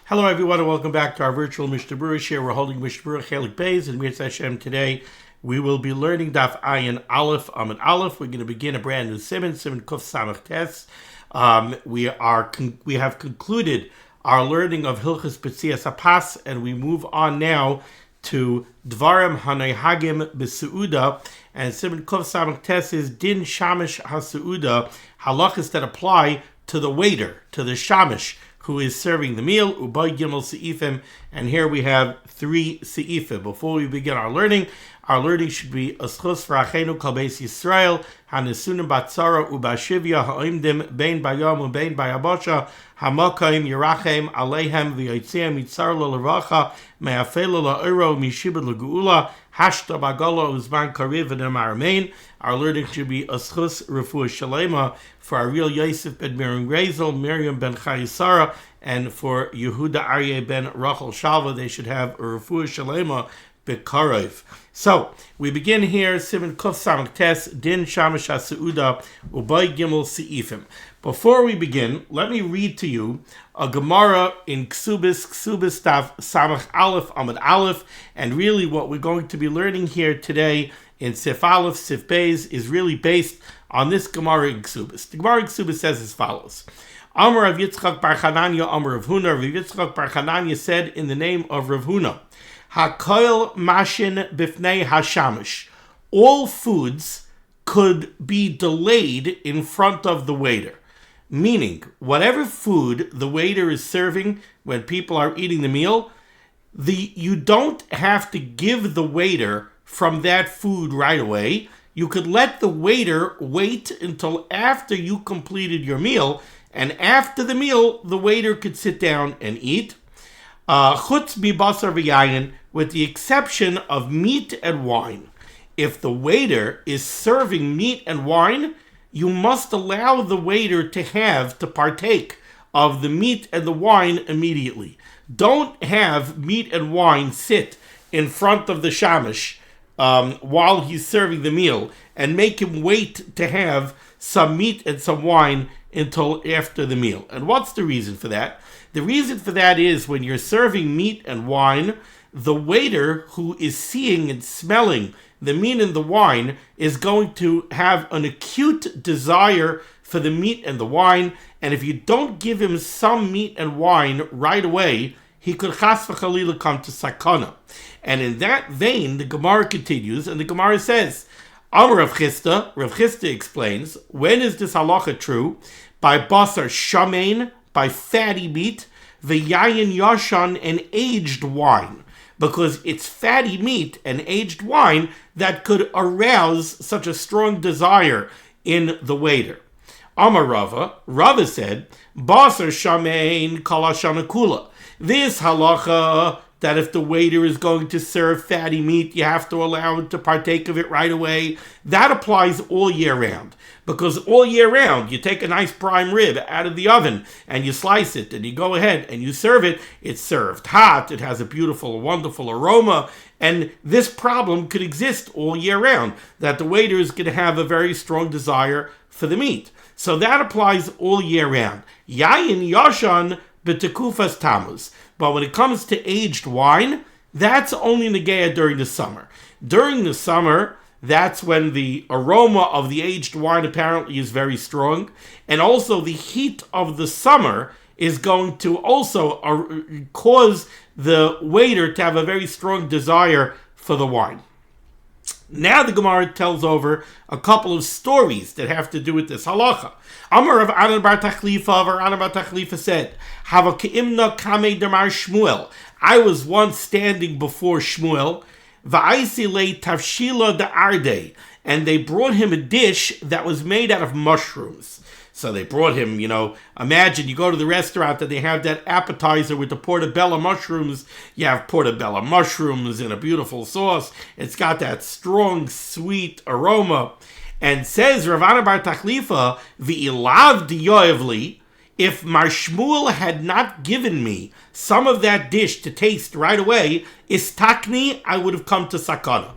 Hello everyone and welcome back to our virtual Mishnah Berurah share. We're holding Mishnah Berurah Chelik Beis, and Mirz Hashem today we will be learning Daf Ayin Aleph Amud Aleph. We're going to begin a brand new Siman Kuf Samach Tes. We have concluded our learning of Hilchos B'tzias Hapas, and we move on now to Dvarim Hanehagim B'Seuda, and Siman Kuf Samach Tes is Din Shamish HaSeuda, halachas that apply to the waiter, to the Shamish, who is serving the meal, Ubay Gimel Seifim, and here we have 3 Seifim. Before we begin our learning should be Aschus V'Achenu Kol Beis Yisrael, Hanesunim Batzara Ubashivya Ha'imdim Bein Bayom Ubein Bayabosha Hamakayim Yerachem Aleihem V'Yotzei Mitzar L'Levacha Me'afel L'Oiro Mishibud L'Geula Hashta Bagala Uzman Kariv V'Nem Aramein. Our learning should be Aschus Refuah Shalema for Ariel Yosef ben Miriam Grazel, Miriam ben Chayisara, and for Yehuda Aryeh ben Rachel Shalva. They should have a Refuah Shalema B'Karev. So, we begin here, Siman Kuf Samach Tes, Din Shamish HaSeuda, Ubay Gimel Seifim. Before we begin, let me read to you a Gemara in Ksubis Daf Samach Aleph Amud Aleph, and really what we're going to be learning here today in Sif Aleph, Sif Beis, is really based on this Gemara in Ksubis. The Gemara in Ksubis says as follows. Amar Rav Yitzchak bar Chananya, Amar Rav Huna. Rav Yitzchak bar Chananya said in the name of Rav Huna, HaKoil Mashin Bifnei HaShamish. All foods could be delayed in front of the waiter. Meaning, whatever food the waiter is serving when people are eating the meal, you don't have to give the waiter from that food right away. You could let the waiter wait until after you completed your meal, and after the meal, the waiter could sit down and eat. Chutz mi basar v'yayin, with the exception of meat and wine. If the waiter is serving meat and wine, you must allow the waiter to partake of the meat and the wine immediately. Don't have meat and wine sit in front of the shamish while he's serving the meal and make him wait to have some meat and some wine until after the meal. And what's the reason for that? The reason for that is when you're serving meat and wine, the waiter who is seeing and smelling the meat and the wine is going to have an acute desire for the meat and the wine, and if you don't give him some meat and wine right away, he could chas v'chalila come to sakana. And in that vein, the Gemara continues, and the Gemara says, Amar Rav Chisda explains, when is this halachah true? By basar shamein, by fatty meat, v'yayin yashan, and aged wine. Because it's fatty meat and aged wine that could arouse such a strong desire in the waiter. Amar Rava said, basar shamein kala shanakula. This halacha that if the waiter is going to serve fatty meat, you have to allow him to partake of it right away, that applies all year round. Because all year round, you take a nice prime rib out of the oven and you slice it and you go ahead and you serve it. It's served hot, it has a beautiful, wonderful aroma, and this problem could exist all year round, that the waiter is going to have a very strong desire for the meat. So that applies all year round. Yayin yashan b'tekufas tammuz. But when it comes to aged wine, that's only negaya during the summer. During the summer, that's when the aroma of the aged wine apparently is very strong. And also the heat of the summer is going to also cause the waiter to have a very strong desire for the wine. Now the Gemara tells over a couple of stories that have to do with this halacha. Amar Rav Anan bar Tachlifa said, Hava ke'imna kamei damar Shmuel. I was once standing before Shmuel, va'aisi le tavshila da'arde, and they brought him a dish that was made out of mushrooms. So they brought him, imagine you go to the restaurant and they have that appetizer with the portobello mushrooms. You have portobello mushrooms in a beautiful sauce. It's got that strong, sweet aroma. And says Rav Anan bar Tachlifa, v'ilav diyoevli, if Mar Shmuel had not given me some of that dish to taste right away, istakni, I would have come to sakana.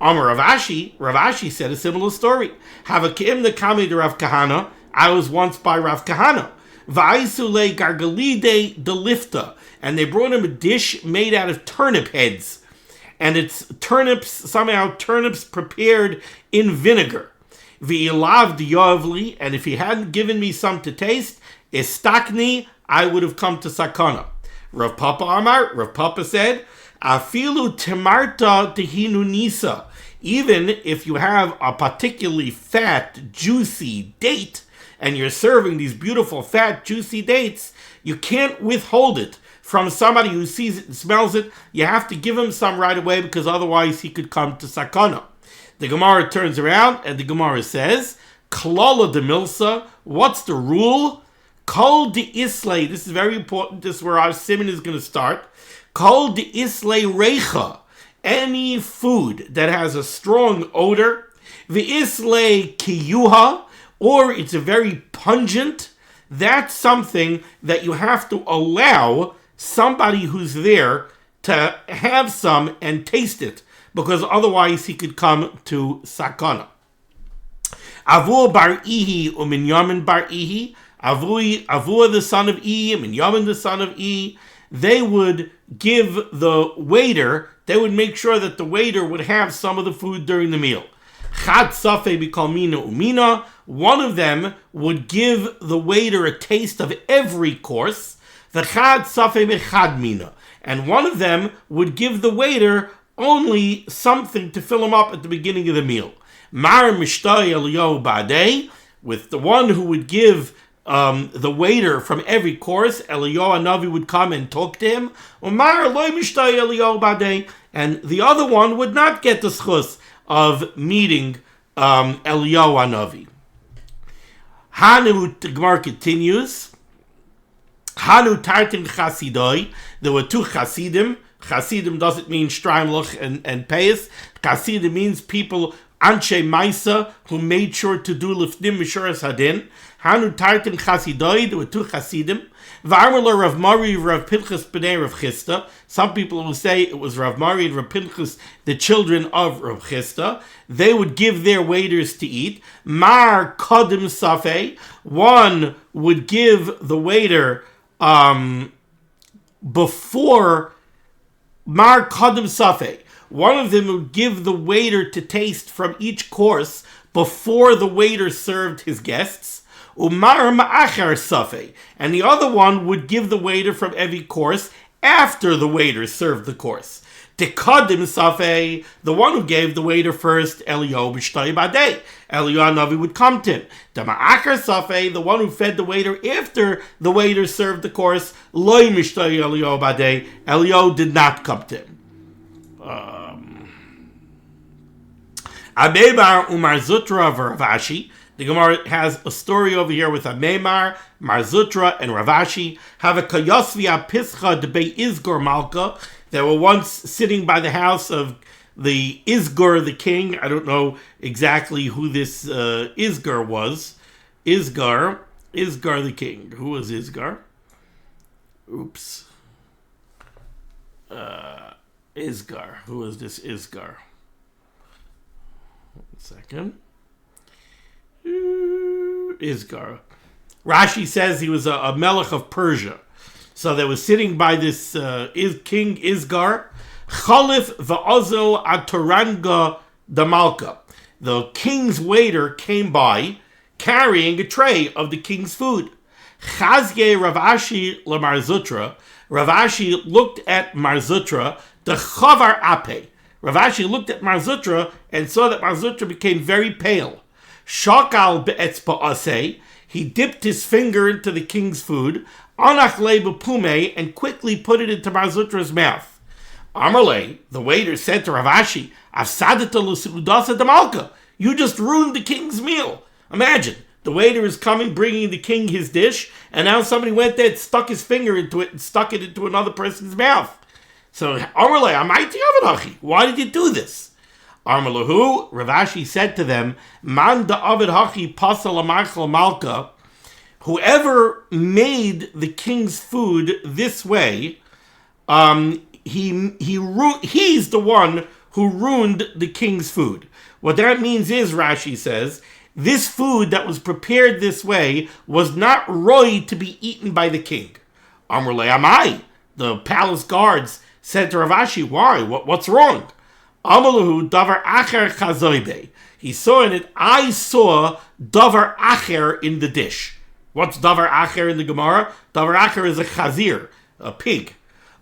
Amar Rav Ashi said a similar story. Havakim the kami de Rav Kahana, I was once by Rav Kahana. Va'isule gargalide delifta, and they brought him a dish made out of turnip heads. And it's turnips prepared in vinegar. V'ilav diyavli, and if he hadn't given me some to taste, istakni, I would have come to sakana. Rav Papa said, afilu temarta tehinu nisa. Even if you have a particularly fat, juicy date, and you're serving these beautiful, fat, juicy dates, you can't withhold it from somebody who sees it and smells it. You have to give him some right away, because otherwise he could come to sakana. The Gemara turns around and the Gemara says, Klala de Milsa, what's the rule? Kol de Islay, this is very important, this is where our Siman is going to start. Kol de Islay Reicha, any food that has a strong odor, the Islay Kiyuha, or it's a very pungent, that's something that you have to allow somebody who's there to have some and taste it, because otherwise he could come to sakana. Avur bar Ihi uminyamin bar Ihi, Avur the son of Ihi, Minyamin the son of Ihi, they would give the waiter, they would make sure that the waiter would have some of the food during the meal. Chad Safei b'kol mina umina, one of them would give the waiter a taste of every course, the Chad Safei b'chad mina, and one of them would give the waiter only something to fill him up at the beginning of the meal. Mar mishtay Eliyahu ba'dei, with the one who would give the waiter from every course, Eliyahu Hanavi would come and talk to him. Mar loy mishtay Eliyahu ba'dei, and the other one would not get the schus of meeting Eliyahu Hanavi. Hanu, the Gemara continues. Hanu tartin chasidoi. There were two chasidim. Chasidim doesn't mean Streimlich and Peis. Chasidim means people, Anshe Maisa, who made sure to do Lifnim Mishuras Hadin. Hanu Tartin Chasidoi, there were two Chasidim. V'armela Rav Mari, Rav Pinchas B'nei Rav Chisda. Some people will say it was Rav Mari and Rav Pinchas, the children of Rav Chisda. They would give their waiters to eat. Mar Kodim Safei, one would give the waiter before Mar Kodim Safei. One of them would give the waiter to taste from each course before the waiter served his guests. Umar Ma'achar Safei. And the other one would give the waiter from every course after the waiter served the course. Kodim Safei, the one who gave the waiter first, Eliyahu B'shtay Badei. Eliyahu Hanavi would come to him. The Ma'achar Safei, the one who fed the waiter after the waiter served the course, Loi Mishtay Eliyahu Badei. Eliyahu did not come to him. Ameimar Umar Zutra Ravashi. The Gemara has a story over here with Ameimar, Marzutra, and Ravashi. Have a Kayosvia Pischa de Bei Izgor Malka. They were once sitting by the house of the Izgor, the king. I don't know exactly who this Izgor was. Izgar the king. Who was Izgar? Oops. Izgar. Who was this Izgar? 1 second. Izgar. Rashi says he was a melech of Persia. So they were sitting by this King Izgar. Chalif va'ozel atoranga damalka. The king's waiter came by carrying a tray of the king's food. Chazye Ravashi leMarzutra. Ravashi looked at Marzutra. The chavar ape. Ravashi looked at Marzutra and saw that Marzutra became very pale. Shakal be'etzpa'aseh. He dipped his finger into the king's food. Anach le bepume, and quickly put it into Marzutra's mouth. Amarle, the waiter, said to Ravashi, Afsadata l'sudasa damalka. You just ruined the king's meal. Imagine, the waiter is coming, bringing the king his dish, and now somebody went there and stuck his finger into it and stuck it into another person's mouth. So, Amarle, Amaiti Avadachi, why did you do this? Armalahu, Ravashi said to them, Man da Avid Hachi Pasal Amachal Malka, whoever made the king's food this way, he's the one who ruined the king's food. What that means is, Rashi says, this food that was prepared this way was not roy to be eaten by the king. Amrle Amai. the palace guards said to Rav Ashi, why? What's wrong? Amalahu davar acher chazoibe. He saw in it, I saw davar acher in the dish. What's davar acher in the Gemara? Davar acher is a chazir, a pig.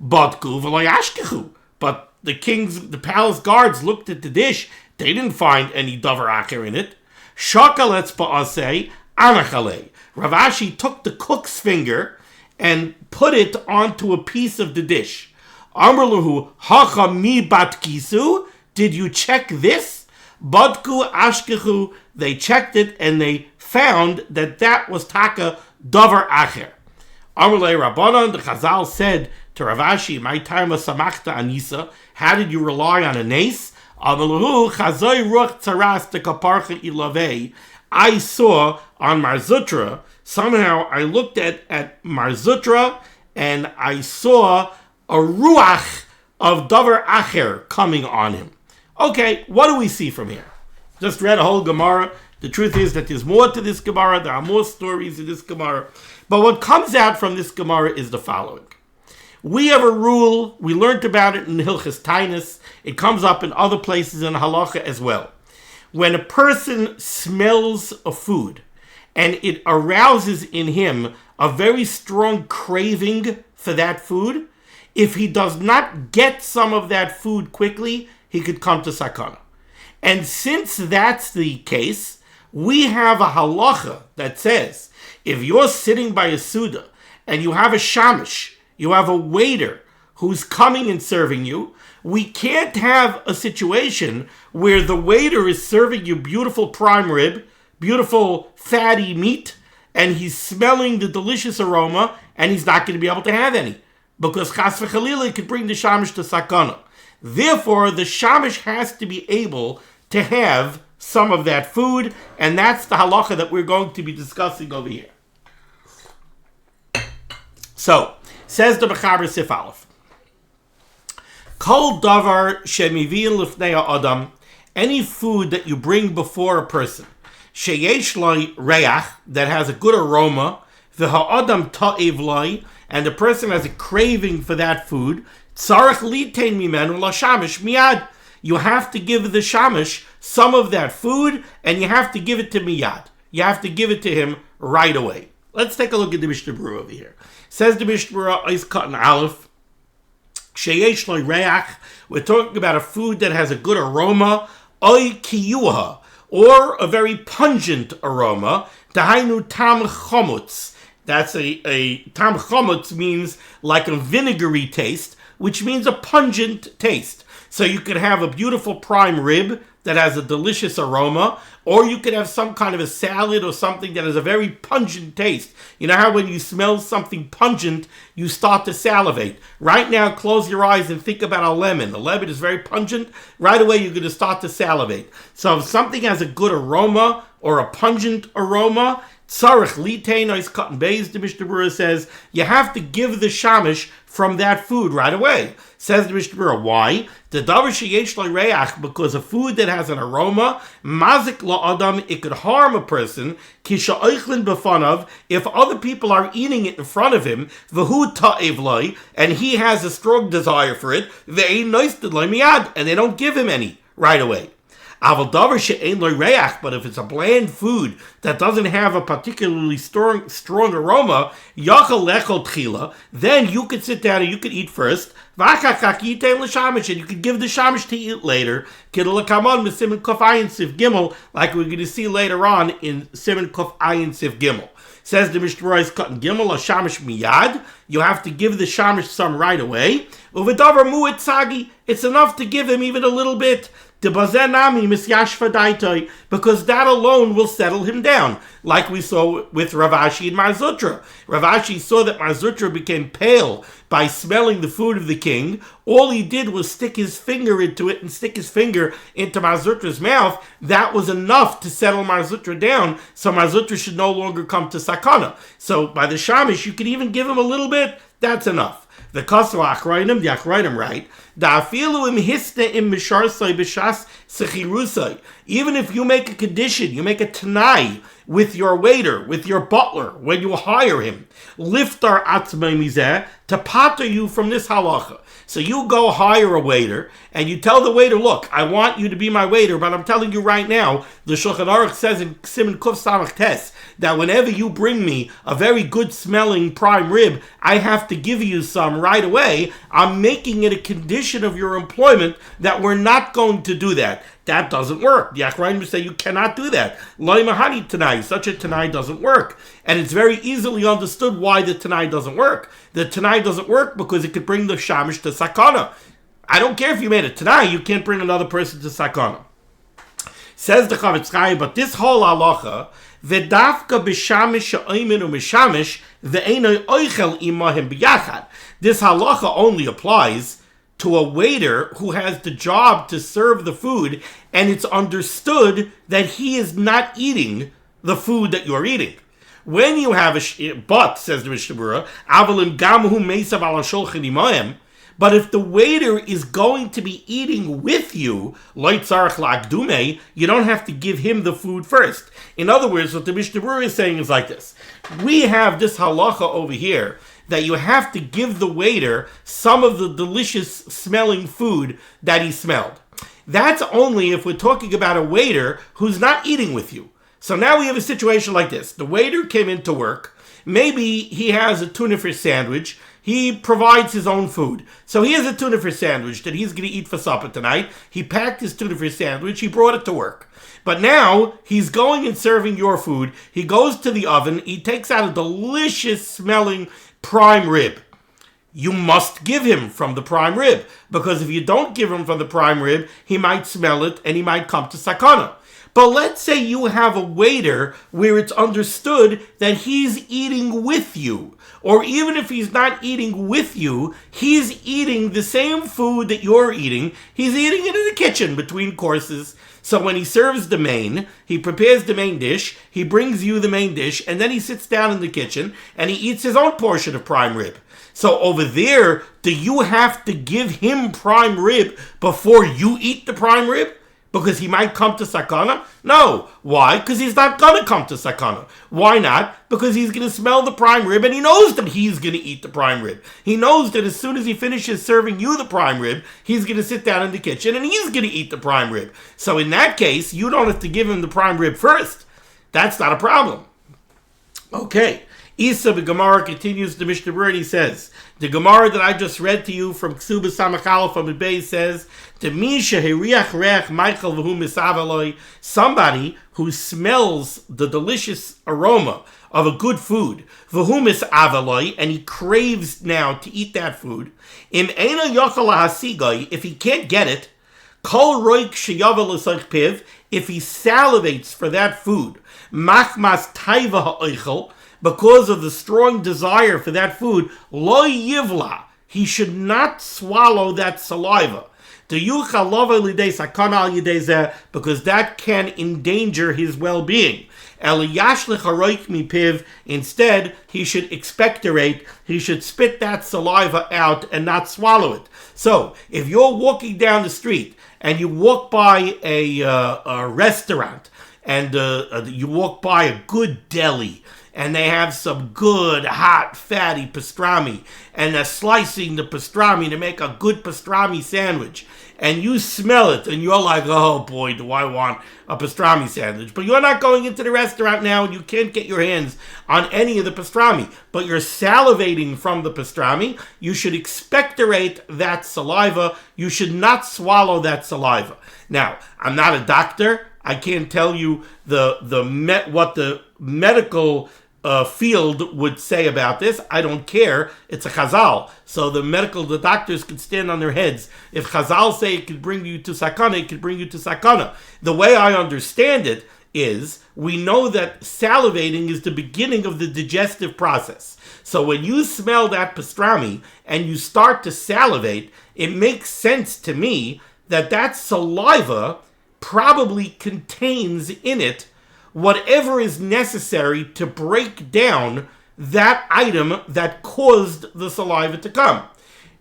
Badku v'lo yashkechu. But the palace guards looked at the dish. They didn't find any davar acher in it. Shakaletz ba'aseh anachale. Rav Ashi took the cook's finger and put it onto a piece of the dish. Amrluhu hacha mi batkisu. Did you check this? Badku ashkechu. They checked it and they found that was taka davar acher. Amrlei Rabbanan, the Chazal said to Rav Ashi, my time was samachta anisa. How did you rely on a nace? Amrluhu chazoi ruach tzaras de kaparcha ilavei. I saw on Marzutra, somehow I looked at Marzutra and I saw a ruach of davar acher coming on him. Okay, what do we see from here? Just read a whole Gemara. The truth is that there's more to this Gemara. There are more stories in this Gemara. But what comes out from this Gemara is the following. We have a rule. We learned about it in Hilchas Tainus. It comes up in other places in halachah as well. When a person smells a food and it arouses in him a very strong craving for that food, if he does not get some of that food quickly, he could come to sakana. And since that's the case, we have a halacha that says, if you're sitting by a suda and you have a shamish, you have a waiter who's coming and serving you, we can't have a situation where the waiter is serving you beautiful prime rib, beautiful fatty meat, and he's smelling the delicious aroma, and he's not going to be able to have any. Because chas v'chalila could bring the shamish to sakana. Therefore, the shamish has to be able to have some of that food, and that's the halacha that we're going to be discussing over here. So, says the Mechaber Sif Aleph, Kol davar shemiviin lifnei adam, any food that you bring before a person, sheyesh loy reach, that has a good aroma, v'ha'adam ta'ev loy, and the person has a craving for that food, tzarech litein mimenu l'shamish miyad. You have to give the shamish some of that food, and you have to give it to miyad. You have to give it to him right away. Let's take a look at the Mishnah Berurah over here. Says the Mishnah Berurah, Ois Katan Aleph, Sheyesh Loy Reach, we're talking about a food that has a good aroma, Oy Kiyuha, or a very pungent aroma, Dahainu Tam Chomutz. That's a Tam Chomutz means like a vinegary taste, which means a pungent taste. So you could have a beautiful prime rib that has a delicious aroma, or you could have some kind of a salad or something that has a very pungent taste. You know how when you smell something pungent, you start to salivate. Right now, close your eyes and think about a lemon. A lemon is very pungent. Right away, you're going to start to salivate. So if something has a good aroma or a pungent aroma, tzarech litein ois katan beis, the Mishnah Berurah says, you have to give the shamish from that food right away. Says the Mishnah Berurah, why? The davar sheyesh lo reach, because a food that has an aroma, mazik la adam, it could harm a person, kisha oichlin b'fanav, if other people are eating it in front of him, v'hu ta'ev loy, and he has a strong desire for it, ve'ein noisted lo miyad, and they don't give him any right away. Aval davar she'ein lo reach, but if it's a bland food that doesn't have a particularly strong aroma, yachal lechol tchila, then you could sit down and you could eat first, v'achachach yitein l'shamish, and you could give the shamish to eat later, kidul kamon m'siman kof ayin sif gimel, like we're going to see later on in siman kof ayin sif gimel. Says the Mishnah Berurah is cutting gimel a shamish miyad. You have to give the shamish some right away. Uvedavar mu'et sagi, it's enough to give him even a little bit. Because that alone will settle him down, like we saw with Rav Ashi and Marzutra. Rav Ashi saw that Marzutra became pale by smelling the food of the king. All he did was stick his finger into it and stick his finger into Marzutra's mouth. That was enough to settle Marzutra down, so Marzutra should no longer come to sakana. So by the shamish, you could even give him a little bit. That's enough. The Kasu Achrayim, the Achrayim write, even if you make a condition, you make a tanai with your waiter, with your butler, when you hire him. Liftar atzmei mizeh, to pater you from this halacha. So you go hire a waiter, and you tell the waiter, look, I want you to be my waiter, but I'm telling you right now, the Shulchan Aruch says in Siman Kuf Samach Tes, that whenever you bring me a very good smelling prime rib, I have to give you some right away. I'm making it a condition of your employment that we're not going to do that. That doesn't work. The Achrayim say you cannot do that. Loi mahani tanai, such a tanai doesn't work. And it's very easily understood why the tanai doesn't work. The tanai doesn't work because it could bring the shamish to sakana. I don't care if you made a tanai, you can't bring another person to sakana. Says the Chavetz Chaim, but this whole halacha, v'dafka b'shamish she'oimin u'mishamish v'einoi oichel imahim b'yachad. This halacha only applies to a waiter who has the job to serve the food, and it's understood that he is not eating the food that you're eating. When you have but, says the Mishnah Berurah, avalim gamhu meisav ala shulchan imayim, but if the waiter is going to be eating with you, loy tzarich la'akdume, you don't have to give him the food first. In other words, what the Mishnah Berurah is saying is like this. We have this halacha over here, that you have to give the waiter some of the delicious smelling food that he smelled. That's only if we're talking about a waiter who's not eating with you. So now we have a situation like this. The waiter came into work. Maybe he has a tuna fish sandwich. He provides his own food. So he has a tuna fish sandwich that he's going to eat for supper tonight. He packed his tuna fish sandwich. He brought it to work. But now he's going and serving your food. He goes to the oven. He takes out a delicious smelling prime rib. You must give him from the prime rib, because if you don't give him from the prime rib, he might smell it and he might come to sakana. But let's say you have a waiter where it's understood that he's eating with you, or even if he's not eating with you, he's eating the same food that you're eating. He's eating it in the kitchen between courses. So when he serves the main, he prepares the main dish, he brings you the main dish, and then he sits down in the kitchen and he eats his own portion of prime rib. So over there, do you have to give him prime rib before you eat the prime rib? Because he might come to sakana? No. Why? Because he's not going to come to sakana. Why not? Because he's going to smell the prime rib and he knows that he's going to eat the prime rib. He knows that as soon as he finishes serving you the prime rib, he's going to sit down in the kitchen and he's going to eat the prime rib. So in that case, you don't have to give him the prime rib first. That's not a problem. Okay. Isa, the Gemara continues the Mishnah Berurah, and he says, the Gemara that I just read to you from Ksuba Samachal from Beis says, somebody who smells the delicious aroma of a good food, and he craves now to eat that food, if he can't get it, if he salivates for that food, because of the strong desire for that food, lo yivla, he should not swallow that saliva. Because that can endanger his well-being. Instead, he should expectorate, he should spit that saliva out and not swallow it. So, if you're walking down the street and you walk by a restaurant and you walk by a good deli, and they have some good, hot, fatty pastrami, and they're slicing the pastrami to make a good pastrami sandwich, and you smell it, and you're like, oh boy, do I want a pastrami sandwich. But you're not going into the restaurant now, and you can't get your hands on any of the pastrami, but you're salivating from the pastrami. You should expectorate that saliva. You should not swallow that saliva. Now, I'm not a doctor. I can't tell you what the medical field would say about this. I don't care. It's a Chazal. So the doctors could stand on their heads. If Chazal say it could bring you to sakana, it could bring you to sakana. The way I understand it is, we know that salivating is the beginning of the digestive process. So when you smell that pastrami and you start to salivate, it makes sense to me that saliva probably contains in it whatever is necessary to break down that item that caused the saliva to come.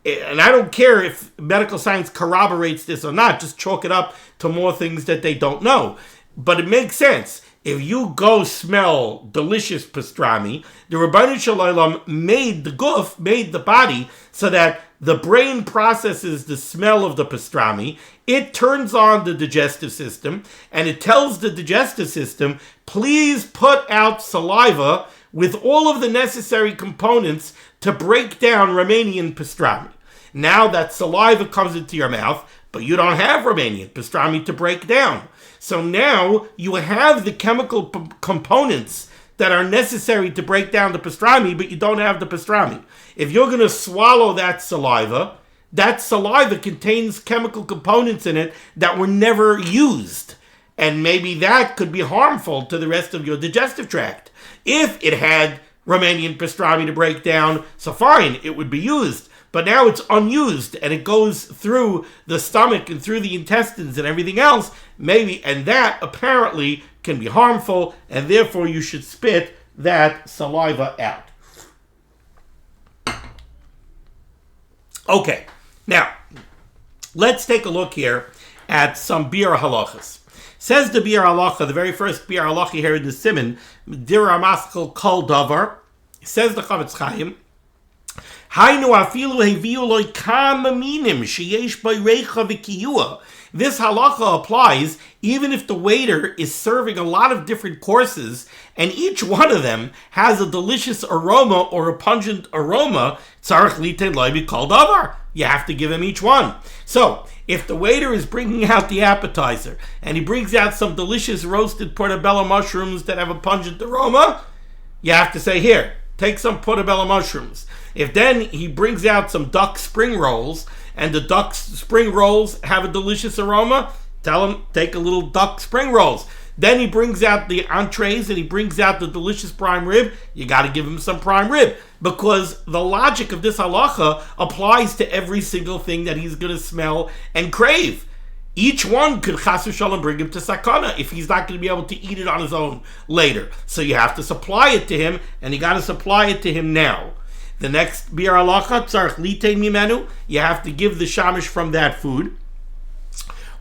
And I don't care if medical science corroborates this or not, just chalk it up to more things that they don't know. But it makes sense. if you go smell delicious pastrami, the Rabbeinu Shalom made the body, so that the brain processes the smell of the pastrami. It turns on the digestive system, and it tells the digestive system, please put out saliva with all of the necessary components to break down Romanian pastrami. Now that saliva comes into your mouth, but you don't have Romanian pastrami to break down. So now you have the chemical components that are necessary to break down the pastrami, but you don't have the pastrami. If you're going to swallow that saliva contains chemical components in it that were never used. And maybe that could be harmful to the rest of your digestive tract. If it had Romanian pastrami to break down, so fine, it would be used. But now it's unused, and it goes through the stomach and through the intestines and everything else, maybe, and that apparently can be harmful, and therefore you should spit that saliva out. Okay, now, let's take a look here at some biur halachas. Says the biur halacha, the very first biur halacha here in the Siman, Dira Maschel Kol Davar, says the Chavetz Chaim, Hainu afilu heviu loy kam minim sheyesh by reicha v'kiyua. This halacha applies even if the waiter is serving a lot of different courses, and each one of them has a delicious aroma or a pungent aroma. Tzarich liten loy b'kol davar. You have to give him each one. So, if the waiter is bringing out the appetizer, and he brings out some delicious roasted portobello mushrooms that have a pungent aroma, you have to say, here, take some portobello mushrooms. If then he brings out some duck spring rolls, and the duck spring rolls have a delicious aroma, tell him, take a little duck spring rolls. Then he brings out the entrees, and he brings out the delicious prime rib, you got to give him some prime rib. Because the logic of this halacha applies to every single thing that he's going to smell and crave. Each one could chas v'shalom bring him to sakana if he's not going to be able to eat it on his own later. So you have to supply it to him, and you got to supply it to him now. The next biur halacha, tzarich litein mimenu, you have to give the shamish from that food.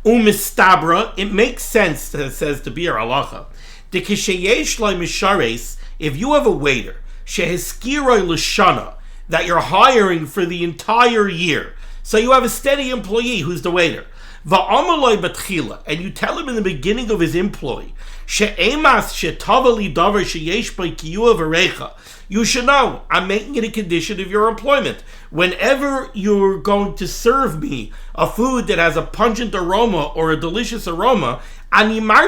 Umistabra, it makes sense, says the biur halacha, de kisheyesh loy mishares, if you have a waiter, sheheskiroi l'shana, that you're hiring for the entire year, so you have a steady employee who's the waiter, va'amaloi batchila, and you tell him in the beginning of his employ, she'emas she'tavali davar sheyesh by kiyua v'recha, you should know, I'm making it a condition of your employment. Whenever you're going to serve me a food that has a pungent aroma or a delicious aroma, I'm giving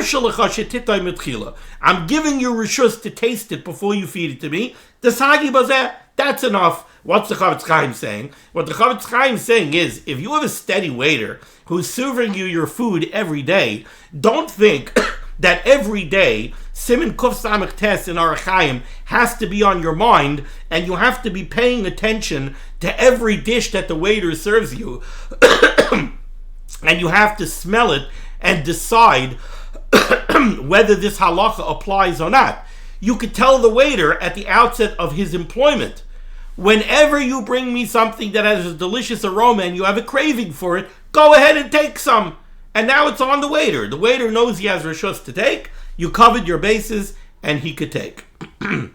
you rishus to taste it before you feed it to me. That's enough. What's the Chavetz Chaim saying? What the Chavetz Chaim is saying is, if you have a steady waiter who's serving you your food every day, don't think that every day Siman Kuf Samach Tes in Orach Chaim has to be on your mind, and you have to be paying attention to every dish that the waiter serves you, and you have to smell it and decide whether this halacha applies or not. You could tell the waiter at the outset of his employment, whenever you bring me something that has a delicious aroma and you have a craving for it, go ahead and take some. And now it's on the waiter. The waiter knows he has rishus to take. You covered your bases, and he could take. The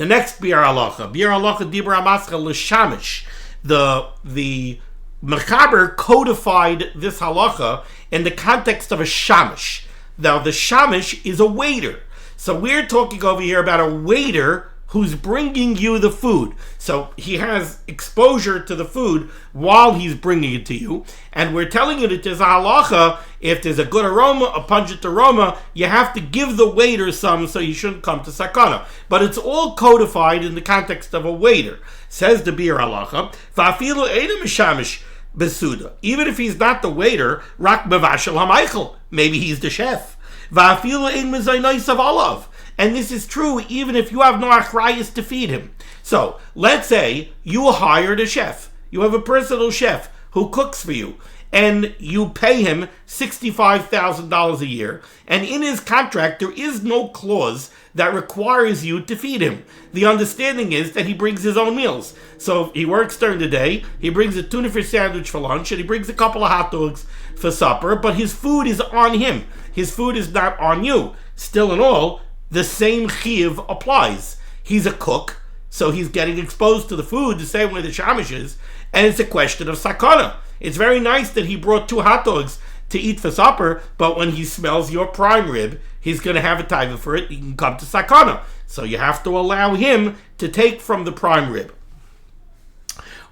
next biur halacha dibra maschel l'shamish. The Mechaber codified this halacha in the context of a shamish. Now, the shamish is a waiter. So we're talking over here about a waiter who's bringing you the food. So he has exposure to the food while he's bringing it to you. And we're telling you that there's a halacha, if there's a good aroma, a pungent aroma, you have to give the waiter some so you shouldn't come to sakana. But it's all codified in the context of a waiter. Says the biur halacha, va'afilu eina mishamish besuda. Even if he's not the waiter, rak bevashel hamaychel. Maybe he's the chef. Va'afilu ein mezaynos of olav. And this is true even if you have no achrayus to feed him. So, let's say you hired a chef. You have a personal chef who cooks for you. and you pay him $65,000 a year, and in his contract there is no clause that requires you to feed him. The understanding is that he brings his own meals. So he works during the day, he brings a tuna fish sandwich for lunch, and he brings a couple of hot dogs for supper, but his food is on him. His food is not on you. Still in all, the same chiyuv applies. He's a cook, so he's getting exposed to the food the same way the shamish is, and it's a question of sakana. It's very nice that he brought 2 hot dogs to eat for supper, but when he smells your prime rib, he's going to have a taiva for it. He can come to sakana. So you have to allow him to take from the prime rib.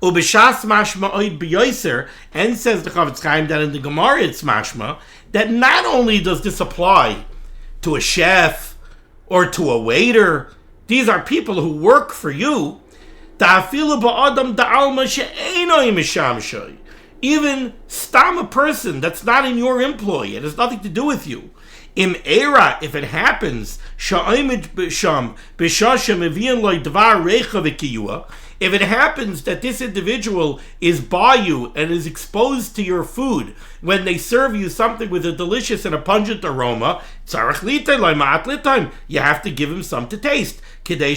Ubishas mashma oid b'yoser, and says the Chavetz Chaim that in the Gemara it's mashma, that not only does this apply to a chef or to a waiter, these are people who work for you, ta'afilu ba'adam da'alma she'enoi mishamshoy. Even stam a person that's not in your employ, it has nothing to do with you. Im era, if it happens, sha'imid b'sham b'shasha mevian loy dvar recha v'kiyua, if it happens that this individual is by you and is exposed to your food when they serve you something with a delicious and a pungent aroma, you have to give him some to taste. So he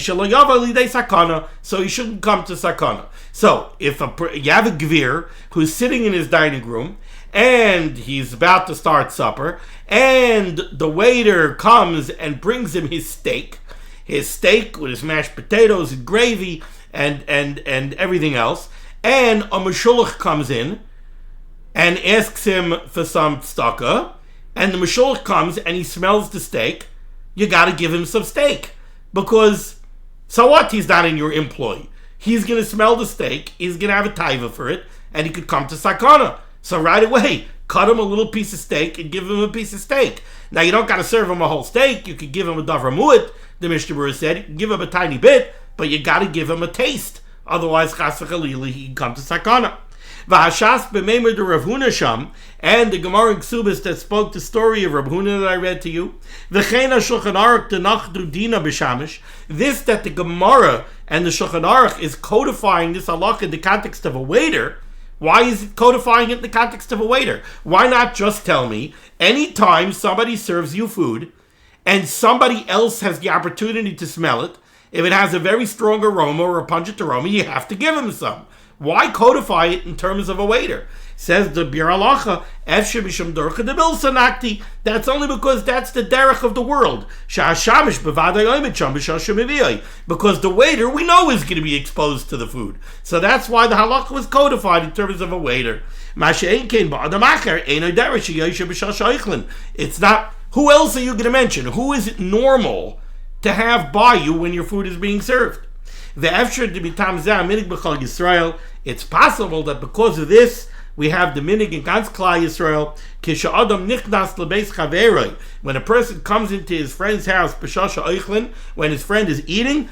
shouldn't come to sakana. So if you have a gvir who's sitting in his dining room and he's about to start supper, and the waiter comes and brings him his steak with his mashed potatoes and gravy and everything else, and a meshulach comes in and asks him for some tzedakah, and the meshulach comes and he smells the steak, you got to give him some steak, because so what? He's not in your employ. He's going to smell the steak, he's going to have a taiva for it, and he could come to sakana. So right away, cut him a little piece of steak and give him a piece of steak. Now you don't got to serve him a whole steak. You could give him a davar mu'at, the Mishnah Berurah said. You can give him a tiny bit, but you got to give him a taste. Otherwise, chas v'chalila, he can come to sakana. V'hashas b'meimer de Rav Huna sham, and the Gemara in Ksubis that spoke the story of Rav Huna that I read to you. V'chein ha-Shulchan Aruch denachdu dina b'shamish. This that the Gemara and the Shulchan Aruch is codifying this halachah in the context of a waiter. Why is it codifying it in the context of a waiter? Why not just tell me, anytime somebody serves you food and somebody else has the opportunity to smell it, if it has a very strong aroma or a pungent aroma, you have to give him some. Why codify it in terms of a waiter? Says the Bir Halacha, Efshe Mishum Dorcha de Bilsanakti. That's only because that's the derech of the world. Sha'ashamish b'vaday oimid sham b'shashim eviyai. Because the waiter, we know, is going to be exposed to the food. So that's why the halacha was codified in terms of a waiter. It's not, who else are you going to mention? Who is it normal to have by you when your food is being served? It's possible that because of this, we have the minig in ganz Klal Yisrael. When a person comes into his friend's house, when his friend is eating,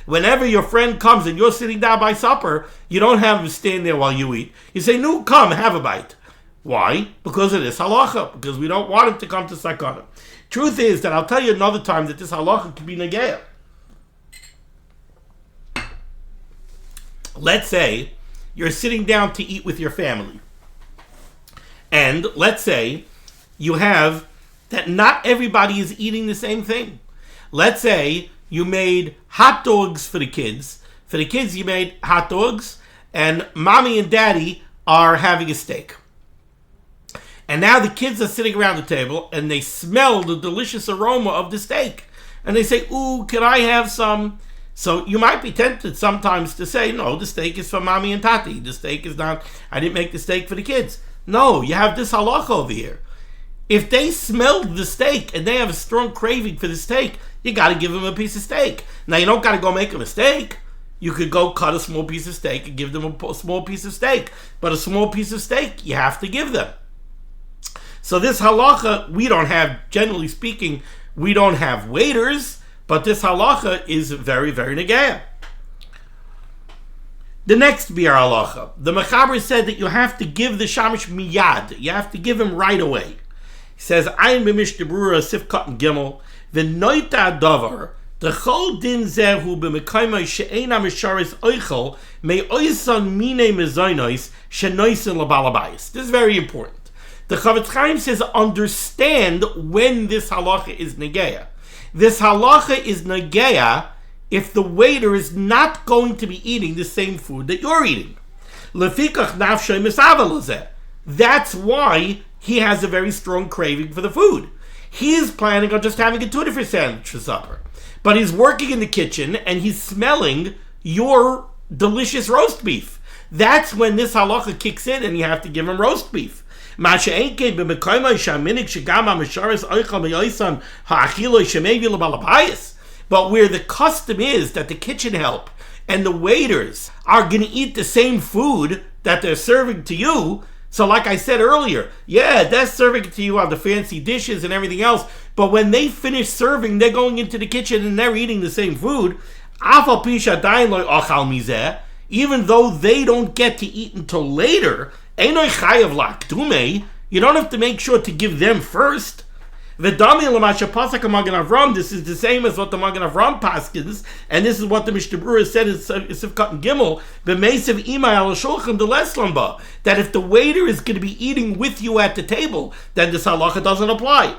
whenever your friend comes and you're sitting down by supper, you don't have him stand there while you eat. You say, "No, come, have a bite." Why? Because of this halacha. Because we don't want him to come to sakana. Truth is that I'll tell you another time that this halacha can be negeah. Let's say you're sitting down to eat with your family. And let's say you have that not everybody is eating the same thing. Let's say you made hot dogs for the kids. For the kids, you made hot dogs, and mommy and daddy are having a steak. And now the kids are sitting around the table, and they smell the delicious aroma of the steak. And they say, "Ooh, can I have some?" So you might be tempted sometimes to say, "No, the steak is for mommy and tati. The steak is not, I didn't make the steak for the kids." No, you have this halachah over here. If they smelled the steak and they have a strong craving for the steak, you got to give them a piece of steak. Now, you don't got to go make them a steak. You could go cut a small piece of steak and give them a small piece of steak. But a small piece of steak, you have to give them. So this halacha, we don't have, generally speaking, we don't have waiters, but this halacha is very, very negaya. The next Bir halacha, the Mechaber said that you have to give the shamish miyad. You have to give him right away. He says, Ayin b'Mishnah Berurah Sifkat and Gimel, v'noita davar The chol din zehu b'mekaymai she'ena misharis oichel may oisan mine mezoinos shenoisen labalabayis. This is very important. The Chavetz Chaim says, understand when this halacha is negeya. This halacha is negeya if the waiter is not going to be eating the same food that you're eating. Lefikach nafshay misavel lezeh. That's why he has a very strong craving for the food. He is planning on just having a tuna fish sandwich for supper. But he's working in the kitchen and he's smelling your delicious roast beef. That's when this halacha kicks in and you have to give him roast beef. But where the custom is that the kitchen help and the waiters are going to eat the same food that they're serving to you. So like I said earlier, yeah, they're serving it to you on the fancy dishes and everything else, but when they finish serving, they're going into the kitchen and they're eating the same food. Even though they don't get to eat until later, you don't have to make sure to give them first. This is the same as what the Magen Avram paskins, and this is what the Mishnah Berurah said in Sivkat and Gimel, that if the waiter is going to be eating with you at the table, then this halacha doesn't apply.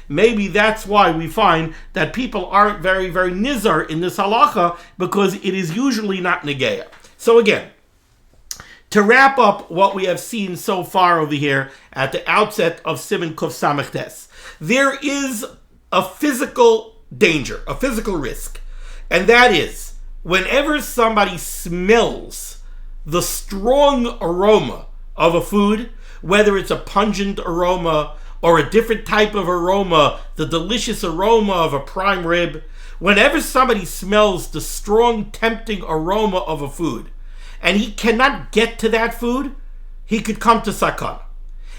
Maybe that's why we find that people aren't very, very nizar in this halacha, because it is usually not negeya. So again, to wrap up what we have seen so far over here at the outset of Siman Kuf Samech Tes, there is a physical danger, a physical risk, and that is whenever somebody smells the strong aroma of a food, whether it's a pungent aroma or a different type of aroma, the delicious aroma of a prime rib, whenever somebody smells the strong, tempting aroma of a food, and he cannot get to that food, he could come to sakana.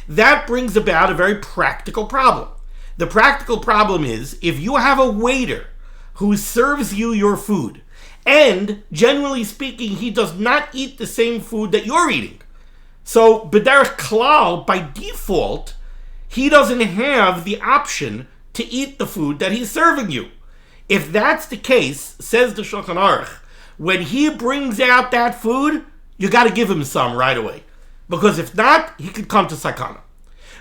That brings about a very practical problem. The practical problem is, if you have a waiter who serves you your food, and generally speaking, he does not eat the same food that you're eating. So, b'derech klal, by default, he doesn't have the option to eat the food that he's serving you. If that's the case, says the Shulchan Aruch, when he brings out that food, you got to give him some right away. Because if not, he could come to sakana.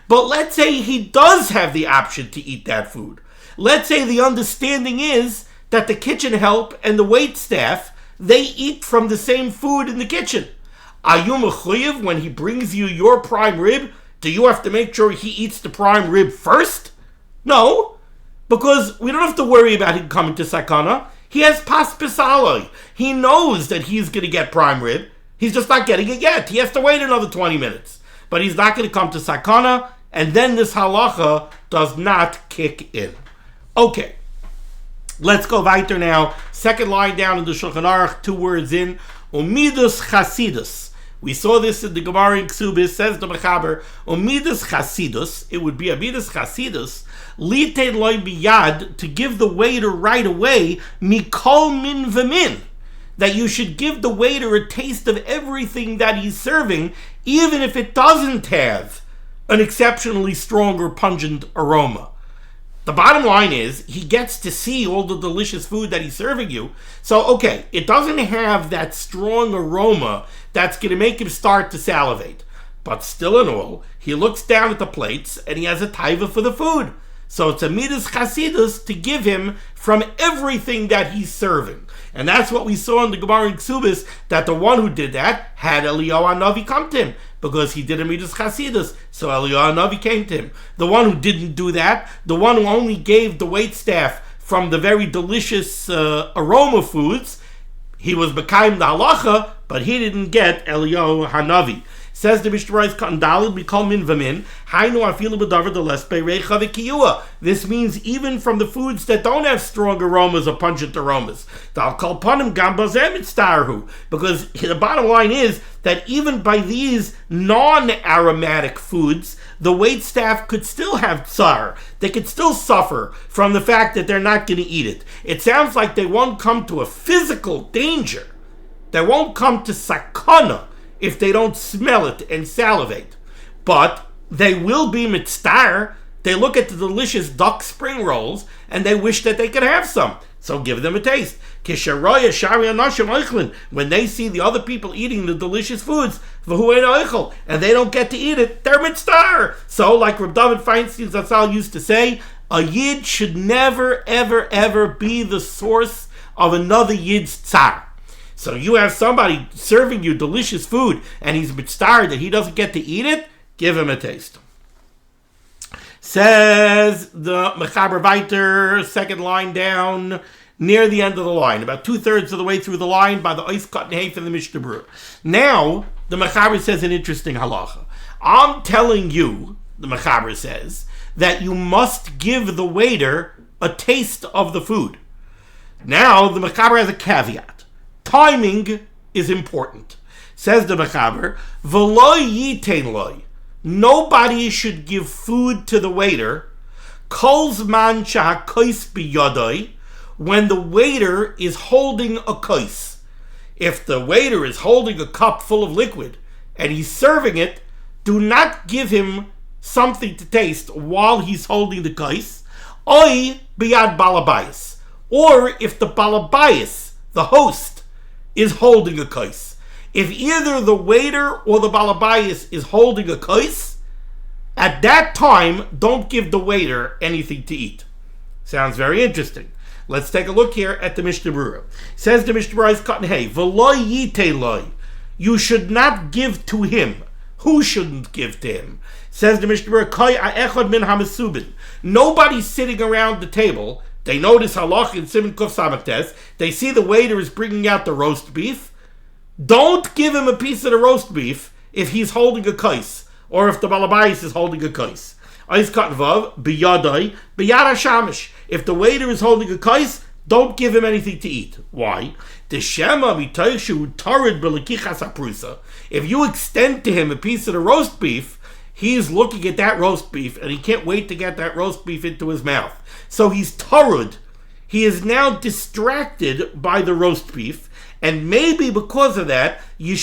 But let's say he does have the option to eat that food. Let's say the understanding is that the kitchen help and the wait staff, they eat from the same food in the kitchen. Are you mechuyev when he brings you your prime rib? Do you have to make sure he eats the prime rib first? No, because we don't have to worry about him coming to sakana. He has pas pisaloi. He knows that he's going to get prime rib. He's just not getting it yet. He has to wait another 20 minutes. But he's not going to come to sakana, and then this halacha does not kick in. Okay, let's go weiter now. Second line down in the Shulchan Aruch, 2 words in. Umidus chasidus. We saw this in the Gemara in Ksubis, says the Mechaber, Umidus chasidus, it would be Amidus chasidus, Litein loy biyad, to give the waiter right away, mikol min v'min, that you should give the waiter a taste of everything that he's serving, even if it doesn't have an exceptionally strong or pungent aroma. The bottom line is, he gets to see all the delicious food that he's serving you. So, okay, it doesn't have that strong aroma that's going to make him start to salivate. But still in all, he looks down at the plates and he has a taiva for the food. So it's a midas chasidus to give him from everything that he's serving. And that's what we saw in the Gemara in Ksubis, that the one who did that had Eliyahu Hanavi come to him, because he did a midas chasidus, so Eliyahu Hanavi came to him. The one who didn't do that, the one who only gave the waitstaff from the very delicious aroma foods, he was B'kaim the halacha, but he didn't get Eliyahu Hanavi. Says the Mishnah Berurah Katan Daled, we call min v'min, hainu afilu b'davar deles be'reicha v'kiyua. This means even from the foods that don't have strong aromas or pungent aromas. Dal kol panim gam bazeh mitztarhu. Because the bottom line is that even by these non-aromatic foods, the waitstaff could still have tsar. They could still suffer from the fact that they're not going to eat it. It sounds like they won't come to a physical danger. They won't come to sakana if they don't smell it and salivate. But they will be mitzvah They look at the delicious duck spring rolls and they wish that they could have some. So give them a taste. When they see the other people eating the delicious foods, and they don't get to eat it, they're mitzvah. So, like Reb David Feinstein Zatzal used to say, a yid should never, ever, ever be the source of another yid's tsar. So you have somebody serving you delicious food, and he's mitzvah that he doesn't get to eat it, give him a taste. Says the Mechaber Weiter, second line down, near the end of the line, about 2/3 of the way through the line, by the Ois Cut and Hay for the Mishnah Berurah. Now, the Mechaber says an interesting halacha. I'm telling you, the Mechaber says, that you must give the waiter a taste of the food. Now, the Mechaber has a caveat. Timing is important. Says the Mechaber, V'lo yitein loy. Nobody should give food to the waiter kol zman shehakos biyadai, when the waiter is holding a kos. If the waiter is holding a cup full of liquid and he's serving it, do not give him something to taste while he's holding the kos. Oi biyad balabayis. Or if the balabayis, the host, is holding a kos. If either the waiter or the balabayis is holding a kos, at that time, don't give the waiter anything to eat. Sounds very interesting. Let's take a look here at the Mishnah Berurah. Says the Mishnah Berurah is cut in hay. V'lo yitei loy. You should not give to him. Who shouldn't give to him? Says the Mishnah Berurah, Koi ha'echad min ha'mesubin. Nobody's sitting around the table. They notice halachah in Siman Kuf Samachtes. They see the waiter is bringing out the roast beef. Don't give him a piece of the roast beef if he's holding a kos, or if the balabayis is holding a kos. If the waiter is holding a kos, don't give him anything to eat. Why? If you extend to him a piece of the roast beef, he's looking at that roast beef and he can't wait to get that roast beef into his mouth. So he's tarud. He is now distracted by the roast beef, and maybe because of that, he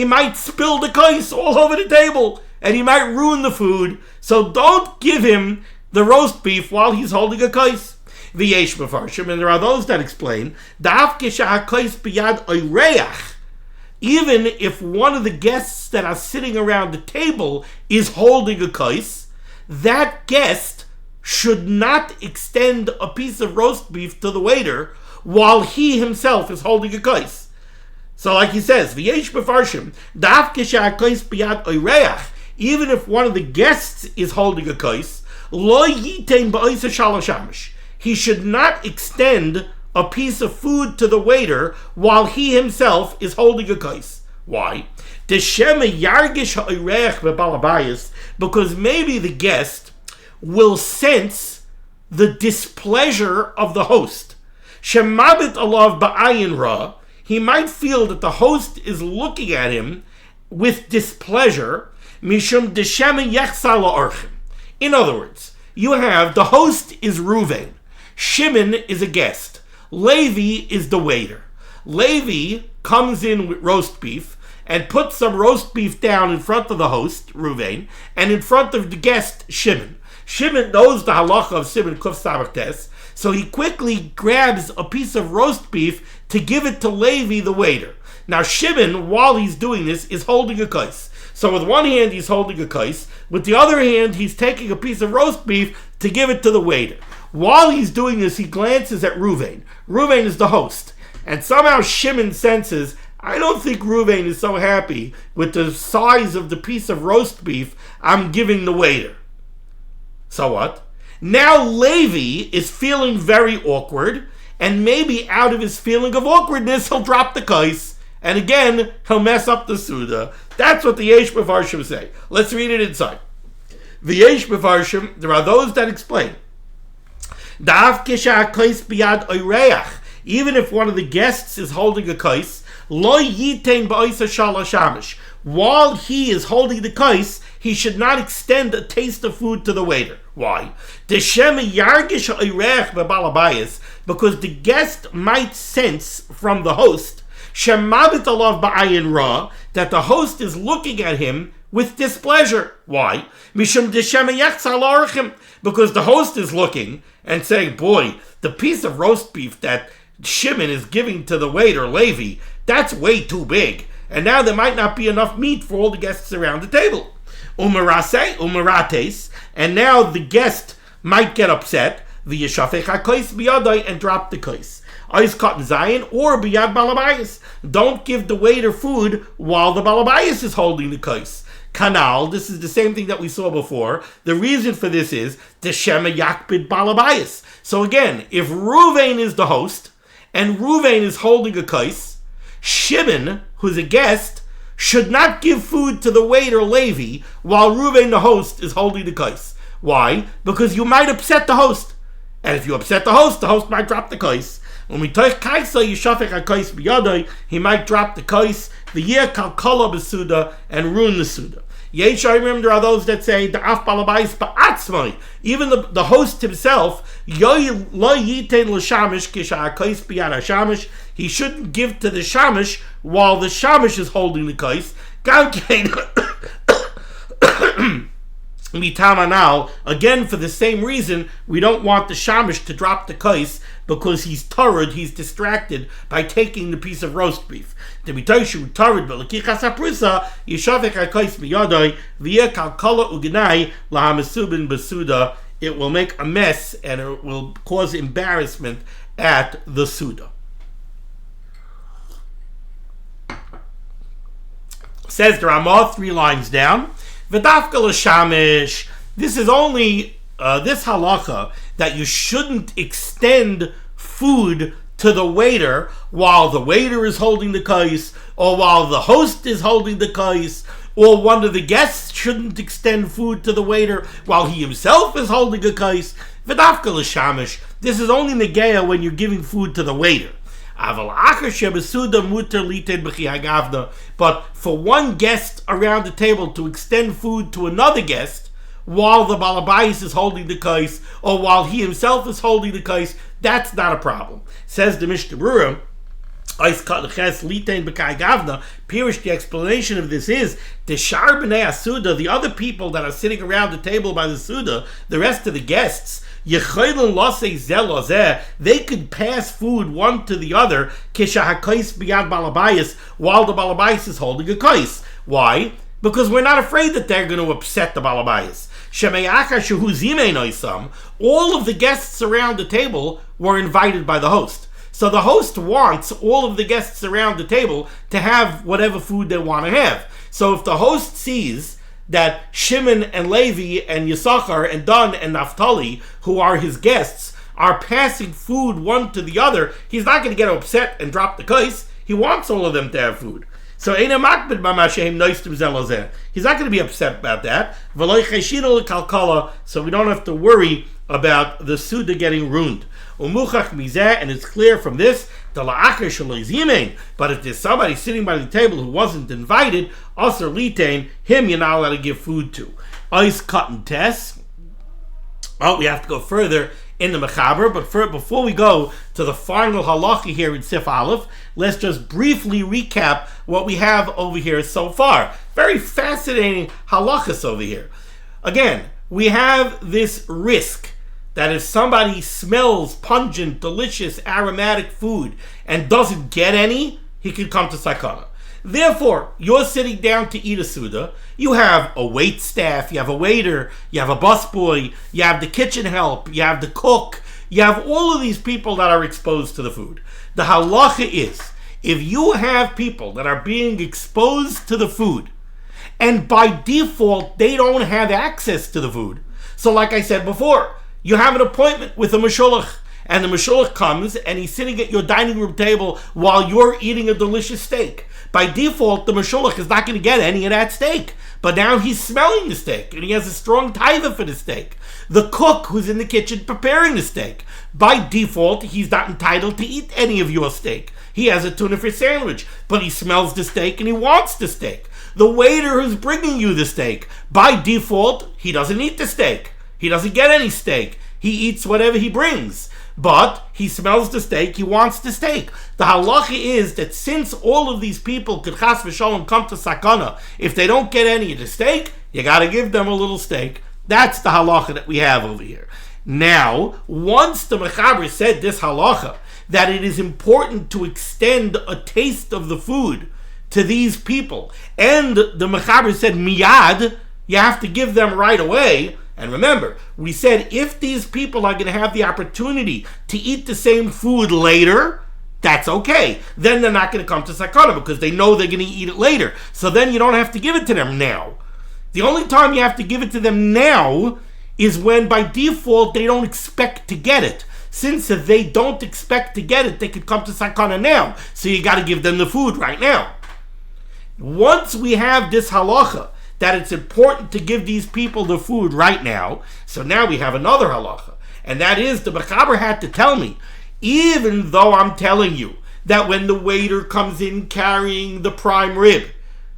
might spill the kos all over the table, and he might ruin the food. So don't give him the roast beef while he's holding a kos. V'yesh mefarshim, and there are those that explain, even if one of the guests that are sitting around the table is holding a kos, that guest should not extend a piece of roast beef to the waiter while he himself is holding a kos. So like he says, V'yesh mefarshim, even if one of the guests is holding a kos, lo yitein ba'isa shalosh amish. He should not extend a piece of food to the waiter while he himself is holding a kos. Why? Because maybe the guest will sense the displeasure of the host. Shemabit alav ba'ayin ra. He might feel that the host is looking at him with displeasure. Mishum deshem yechsal la'orchim. In other words, you have the host is Ruvain. Shimon is a guest. Levi is the waiter. Levi comes in with roast beef and puts some roast beef down in front of the host, Ruvain, and in front of the guest, Shimon. Shimon knows the halachah of Siman Kuf Samachtes, so he quickly grabs a piece of roast beef to give it to Levi, the waiter. Now Shimon, while he's doing this, is holding a kos. So with one hand he's holding a kos, with the other hand he's taking a piece of roast beef to give it to the waiter. While he's doing this, he glances at Ruvain. Ruvain is the host. And somehow Shimon senses, I don't think Ruvain is so happy with the size of the piece of roast beef I'm giving the waiter. So what? Now Levi is feeling very awkward, and maybe out of his feeling of awkwardness, he'll drop the kos, and again, he'll mess up the Suda. That's what the Yesh Mefarshim say. Let's read it inside. The Yesh Mefarshim, there are those that explain. Even if one of the guests is holding a kos, lo yitein ba'isa shalosh amish. While he is holding the kos, he should not extend a taste of food to the waiter. Why? Because the guest might sense from the host that the host is looking at him with displeasure. Why? Mishum deshem yachzal orchim. Because the host is looking and saying, boy, the piece of roast beef that Shimon is giving to the waiter, Levi, that's way too big. And now there might not be enough meat for all the guests around the table. Umarates, and now the guest might get upset, v'yeshafech hakos biyadai, and drop the kos. Ice cotton zayin, or biyad balabayas. Don't give the waiter food while the balabayas is holding the kos. Kanal, this is the same thing that we saw before. The reason for this is the shema yakbid balabayas. So again, if Ruvain is the host, and Ruvain is holding a kos, Shimon, who's a guest, should not give food to the waiter Levi while Ruvain the host is holding the kos. Why? Because you might upset the host. And if you upset the host might drop the kos. When we take kaisa yishafech hakos biyadai, he might drop the kos, the year kalkala besuda, and ruin the suda. Yeshayim, there are those that say the af balabais ba'atzmai, even the host himself, lo yitein l'shamish kisha hakos biyad hashamish, he shouldn't give to the shamish while the shamish is holding the kos. Now, again, for the same reason, we don't want the shamish to drop the kos because he's turrid, he's distracted by taking the piece of roast beef. To be Dirshu turrid, but l'kichas haprusa yishavek hakos miyadai v'yeh kalkala ugnai lahamasubin basuda. It will make a mess and it will cause embarrassment at the suda. Says the Ramah 3 lines down. V'dafka l'shamish. This is only this halachah that you shouldn't extend food to the waiter while the waiter is holding the kos, or while the host is holding the kos, or one of the guests shouldn't extend food to the waiter while he himself is holding a kos. V'dafka l'shamish. This is only negeya when you're giving food to the waiter. But for one guest around the table to extend food to another guest while the balabais is holding the kos, or while he himself is holding the kos, that's not a problem. Says the Mishnah Berurah, Pirish, the explanation of this is the shar b'nei Suda, the other people that are sitting around the table by the Suda, the rest of the guests, they could pass food one to the other while the balabais is holding a kos. Why? Because we're not afraid that they're going to upset the balabais. All of the guests around the table were invited by the host. So the host wants all of the guests around the table to have whatever food they want to have. So if the host sees that Shimon and Levi and Yisachar and Dan and Naphtali, who are his guests, are passing food one to the other, he's not going to get upset and drop the kos. He wants all of them to have food. So he's not going to be upset about that. So we don't have to worry about the suda getting ruined. And it's clear from this, but if there's somebody sitting by the table who wasn't invited, him you're not allowed to give food to. Ice cut and test. Oh, we have to go further in the Mechaber, but before we go to the final halachah here in Sif Aleph, let's just briefly recap what we have over here so far. Very fascinating halachas over here. Again, we have this risk that if somebody smells pungent, delicious, aromatic food and doesn't get any, he could come to sakana. Therefore, you're sitting down to eat a suda, you have a wait staff, you have a waiter, you have a busboy, you have the kitchen help, you have the cook, you have all of these people that are exposed to the food. The halacha is, if you have people that are being exposed to the food, and by default, they don't have access to the food. So like I said before, you have an appointment with a meshulach, and the meshulach comes and he's sitting at your dining room table while you're eating a delicious steak. By default, the meshulach is not going to get any of that steak. But now he's smelling the steak, and he has a strong taiva for the steak. The cook who's in the kitchen preparing the steak, by default, he's not entitled to eat any of your steak. He has a tuna fish sandwich, but he smells the steak and he wants the steak. The waiter who's bringing you the steak, by default, he doesn't eat the steak. He doesn't get any steak. He eats whatever he brings. but he smells the steak, he wants the steak. The halacha is that since all of these people could chas v'sholom come to sakana, if they don't get any of the steak, you got to give them a little steak. That's the halacha that we have over here. Now, once the mechaber said this halacha, that it is important to extend a taste of the food to these people, and the mechaber said miyad, you have to give them right away. And remember, we said if these people are going to have the opportunity to eat the same food later, that's okay. Then they're not going to come to sakana because they know they're going to eat it later. So then you don't have to give it to them now. The only time you have to give it to them now is when by default they don't expect to get it. Since if they don't expect to get it, they could come to sakana now. So you got to give them the food right now. Once we have this halacha, that it's important to give these people the food right now, so now we have another halacha, and that is the mechaber had to tell me, even though I'm telling you that when the waiter comes in carrying the prime rib,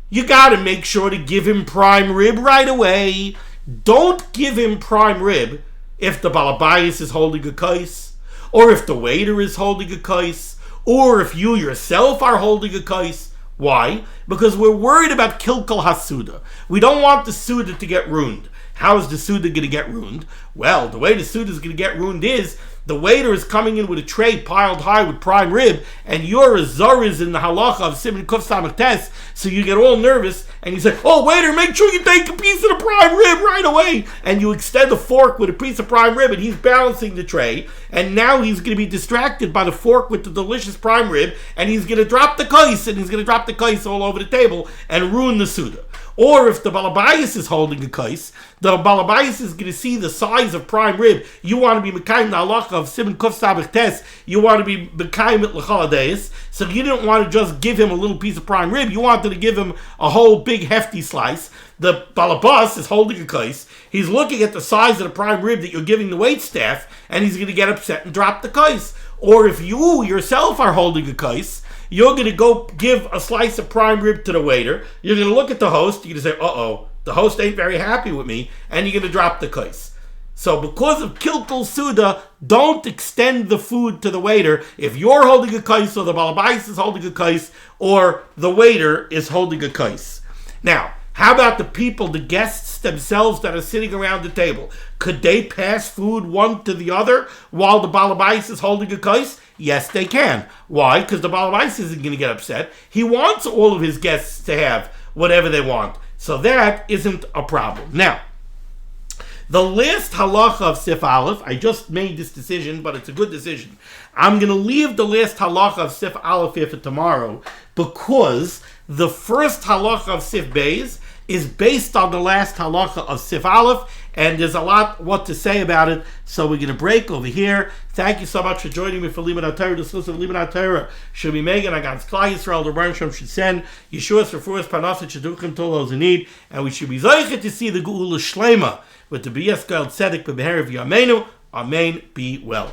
you got to make sure to give him prime rib right away. Don't give him prime rib if the balabayas is holding a kais, or if the waiter is holding a kais, or if you yourself are holding a kais. Why? Because we're worried about kilkal hasuda. We don't want the suda to get ruined. How is the suda going to get ruined? Well, the way the suda is going to get ruined is the waiter is coming in with a tray piled high with prime rib, and you're a zariz in the halacha of Siman Kuf Samach Tes, so you get all nervous, and you say, oh, waiter, make sure you take a piece of the prime rib right away, and you extend the fork with a piece of prime rib, and he's balancing the tray, and now he's going to be distracted by the fork with the delicious prime rib, and he's going to drop the kais, and he's going to drop the kais all over the table, and ruin the suda. Or if the balabayas is holding a kais, the balabayas is going to see the size of prime rib. You want to be mekayim the halacha of Siman Kuf Samach Tes. You want to be mekayim it l'chaladeis. So you didn't want to just give him a little piece of prime rib. You wanted to give him a whole big hefty slice. The balabas is holding a kais. He's looking at the size of the prime rib that you're giving the waitstaff, and he's going to get upset and drop the kais. Or if you yourself are holding a kais, you're going to go give a slice of prime rib to the waiter. You're going to look at the host. You're going to say, uh-oh, the host ain't very happy with me. And you're going to drop the kais. So because of kilkul suda, don't extend the food to the waiter if you're holding a kais, or the balabais is holding a kais, or the waiter is holding a kais. Now, how about the people, the guests themselves that are sitting around the table? Could they pass food one to the other while the balabais is holding a kais? Yes, they can. Why? Because the balabais isn't going to get upset. He wants all of his guests to have whatever they want. So that isn't a problem. Now, the last halacha of Sif Aleph, I just made this decision, but it's a good decision. I'm going to leave the last halacha of Sif Aleph here for tomorrow, because the first halacha of Sif Beis is based on the last halacha of Sif Aleph, and there's a lot what to say about it, so we're going to break over here. Thank you so much for joining me for limud HaTorah. This list of limud HaTorah should be Megan against Klal Yisrael. The Baruch Shem should send Yeshua's refuahs parnasa sheduchim to those in need, and we should be zoichet to see the Geula Shlema with the B'yas Gal Tzedek B'Beher of Yameinu. Amen. Be well.